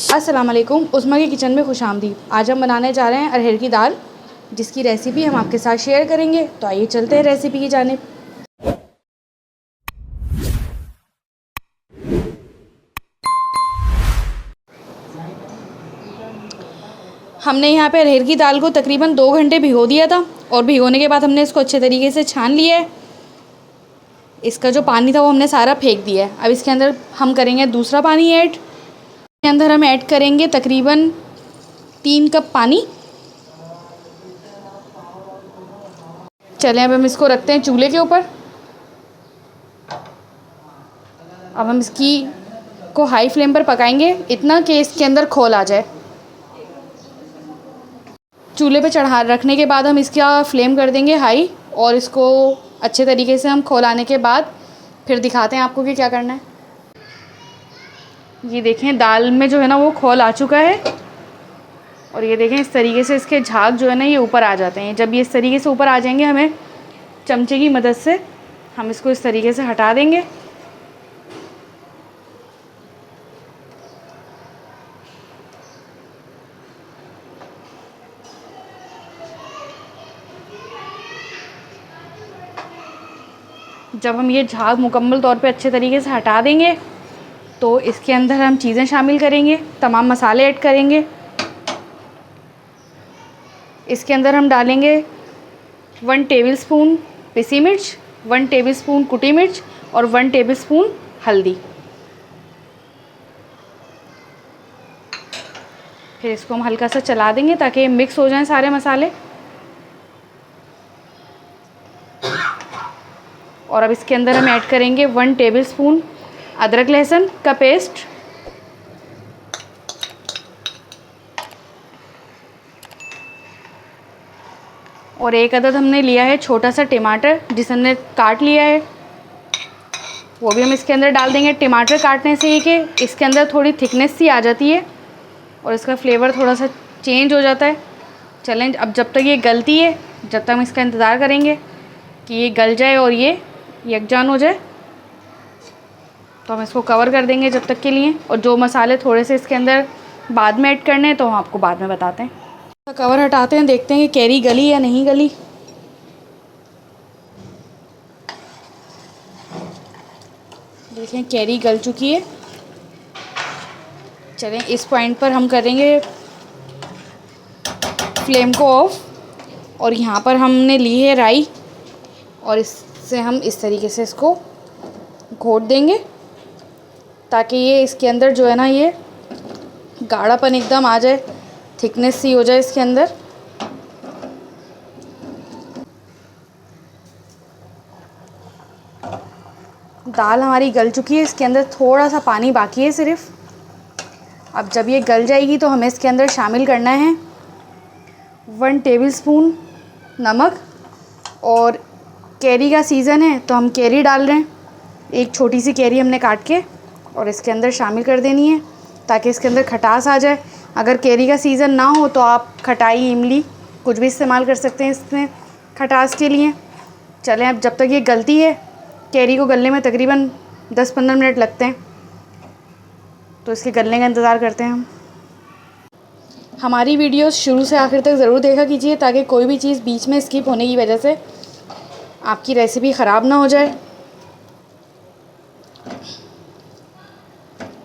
अस्सलाम वालेकुम, उस्मा की किचन में खुशामदीद। आज हम बनाने जा रहे हैं अरहर की दाल, जिसकी रेसिपी हम आपके साथ शेयर करेंगे। तो आइए चलते हैं रेसिपी की जानिब। हमने यहाँ पे अरहर की दाल को तकरीबन 2 घंटे भिगो दिया था और भिगोने के बाद हमने इसको अच्छे तरीके से छान लिया है। इसका जो पानी था वो हमने सारा फेंक दिया है। अब इसके अंदर हम करेंगे दूसरा पानी ऐड। इसके अंदर हम ऐड करेंगे तकरीबन 3 कप पानी। चलें अब हम इसको रखते हैं चूल्हे के ऊपर। अब हम इसकी को हाई फ्लेम पर पकाएंगे इतना कि इसके अंदर खोल आ जाए। चूल्हे पे चढ़ा रखने के बाद हम इसका फ्लेम कर देंगे हाई और इसको अच्छे तरीके से हम खोल आने के बाद फिर दिखाते हैं आपको कि क्या करना है। ये देखें दाल में जो है ना वो खोल आ चुका है और ये देखें इस तरीके से इसके झाग जो है ना ये ऊपर आ जाते हैं। जब ये इस तरीके से ऊपर आ जाएंगे हमें चमचे की मदद से हम इसको इस तरीके से हटा देंगे। जब हम ये झाग मुकम्मल तौर पे अच्छे तरीके से हटा देंगे तो इसके अंदर हम चीज़ें शामिल करेंगे, तमाम मसाले ऐड करेंगे। इसके अंदर हम डालेंगे 1 टेबलस्पून पिसी मिर्च, 1 टेबलस्पून कुटी मिर्च और 1 टेबलस्पून हल्दी। फिर इसको हम हल्का सा चला देंगे ताकि मिक्स हो जाएं सारे मसाले। और अब इसके अंदर हम ऐड करेंगे 1 टेबलस्पून अदरक लहसुन का पेस्ट, और 1 अदद हमने लिया है छोटा सा टमाटर जिसे हमने काट लिया है, वो भी हम इसके अंदर डाल देंगे। टमाटर काटने से ये कि इसके अंदर थोड़ी थिकनेस सी आ जाती है और इसका फ्लेवर थोड़ा सा चेंज हो जाता है। चलें अब जब तक ये गलती है जब तक हम इसका इंतज़ार करेंगे कि ये गल जाए और ये यकजान हो जाए, तो हम इसको कवर कर देंगे जब तक के लिए। और जो मसाले थोड़े से इसके अंदर बाद में ऐड करने हैं तो हम आपको बाद में बताते हैं। तो कवर हटाते हैं, देखते हैं कि कैरी गली या नहीं गली। देखें कैरी गल चुकी है। चलें इस पॉइंट पर हम करेंगे फ्लेम को ऑफ और यहाँ पर हमने ली है राई और इससे हम इस तरीके से इसको घोट देंगे ताकि ये इसके अंदर जो है ना ये गाढ़ापन एकदम आ जाए, थिकनेस सी हो जाए इसके अंदर। दाल हमारी गल चुकी है, इसके अंदर थोड़ा सा पानी बाकी है सिर्फ। अब जब ये गल जाएगी तो हमें इसके अंदर शामिल करना है 1 टेबलस्पून नमक, और कैरी का सीज़न है तो हम कैरी डाल रहे हैं। एक छोटी सी कैरी हमने काट के और इसके अंदर शामिल कर देनी है ताकि इसके अंदर खटास आ जाए। अगर कैरी का सीज़न ना हो तो आप खटाई, इमली कुछ भी इस्तेमाल कर सकते हैं इसमें खटास के लिए। चलें अब जब तक ये गलती है, कैरी को गलने में तकरीबन 10-15 मिनट लगते हैं, तो इसके गलने का इंतज़ार करते हैं हम। हमारी वीडियोस शुरू से आखिर तक ज़रूर देखा कीजिए ताकि कोई भी चीज़ बीच में स्किप होने की वजह से आपकी रेसिपी ख़राब ना हो जाए।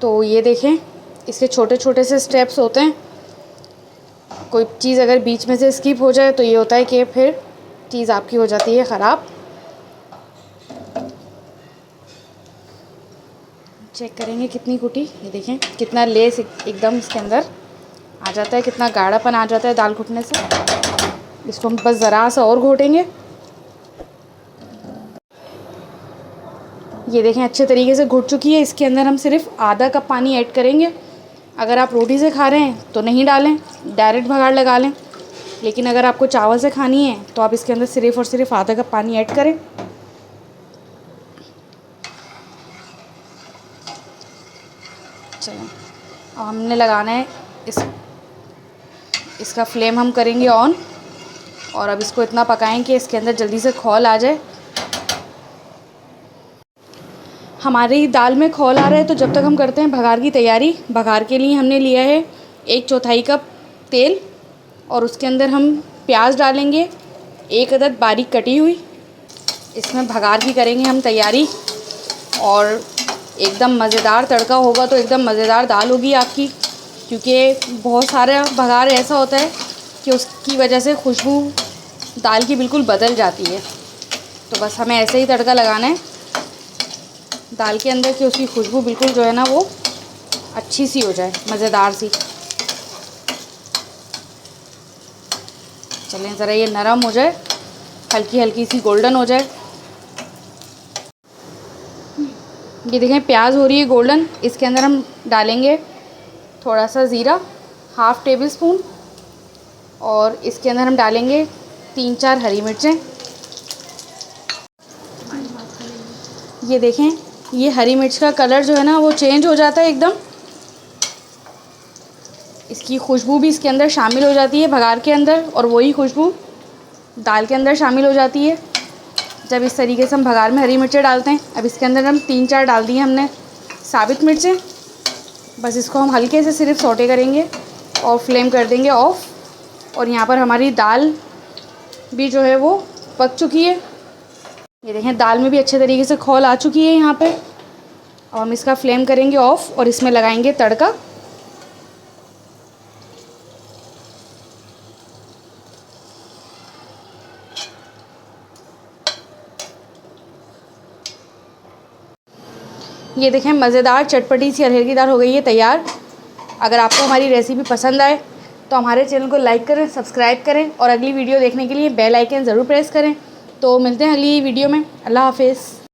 तो ये देखें इसके छोटे छोटे से स्टेप्स होते हैं। कोई चीज़ अगर बीच में से स्किप हो जाए तो ये होता है कि फिर चीज़ आपकी हो जाती है ख़राब। चेक करेंगे कितनी कुटी, ये देखें कितना लेस एकदम इसके अंदर आ जाता है, कितना गाढ़ापन आ जाता है दाल घुटने से। इसको हम बस ज़रा सा और घोटेंगे। ये देखें अच्छे तरीके से घुट चुकी है। इसके अंदर हम सिर्फ आधा कप पानी ऐड करेंगे। अगर आप रोटी से खा रहे हैं तो नहीं डालें, डायरेक्ट बघाड़ लगा लें, लेकिन अगर आपको चावल से खानी है तो आप इसके अंदर सिर्फ और सिर्फ आधा कप पानी ऐड करें। चलें अब हमने लगाना है इसका फ्लेम हम करेंगे ऑन और अब इसको इतना पकाएं कि इसके अंदर जल्दी से खौल आ जाए। हमारी दाल में खौल आ रहा है, तो जब तक हम करते हैं भगार की तैयारी। भगार के लिए हमने लिया है 1/4 कप तेल और उसके अंदर हम प्याज डालेंगे, 1 अदद बारीक कटी हुई। इसमें भगार की करेंगे हम तैयारी और एकदम मज़ेदार तड़का होगा, तो एकदम मज़ेदार दाल होगी आपकी। क्योंकि बहुत सारा भगार ऐसा होता है कि उसकी वजह से खुशबू दाल की बिल्कुल बदल जाती है। तो बस हमें ऐसे ही तड़का लगाना है दाल के अंदर कि उसकी खुशबू बिल्कुल जो है ना वो अच्छी सी हो जाए, मज़ेदार सी। चलें ज़रा ये नरम हो जाए, हल्की हल्की सी गोल्डन हो जाए। ये देखें प्याज हो रही है गोल्डन। इसके अंदर हम डालेंगे थोड़ा सा ज़ीरा, 1/2 टेबल स्पून, और इसके अंदर हम डालेंगे 3-4 हरी मिर्चें। ये देखें ये हरी मिर्च का कलर जो है ना वो चेंज हो जाता है एकदम। इसकी खुशबू भी इसके अंदर शामिल हो जाती है भगार के अंदर, और वही खुशबू दाल के अंदर शामिल हो जाती है जब इस तरीके से हम भगार में हरी मिर्चें डालते हैं। अब इसके अंदर हम 3-4 डाल दी हैं हमने साबित मिर्चें। बस इसको हम हल्के से सिर्फ सौटे करेंगे और फ्लेम कर देंगे ऑफ़। और यहाँ पर हमारी दाल भी जो है वो पक चुकी है। ये देखें दाल में भी अच्छे तरीके से खौल आ चुकी है यहाँ पे। अब हम इसका फ्लेम करेंगे ऑफ़ और इसमें लगाएंगे तड़का। ये देखें मज़ेदार चटपटी सी अरहर की दाल हो गई है तैयार। अगर आपको हमारी रेसिपी पसंद आए तो हमारे चैनल को लाइक करें, सब्सक्राइब करें और अगली वीडियो देखने के लिए बेल आइकन ज़रूर प्रेस करें। तो मिलते हैं अगली वीडियो में। अल्लाह हाफ़िज़।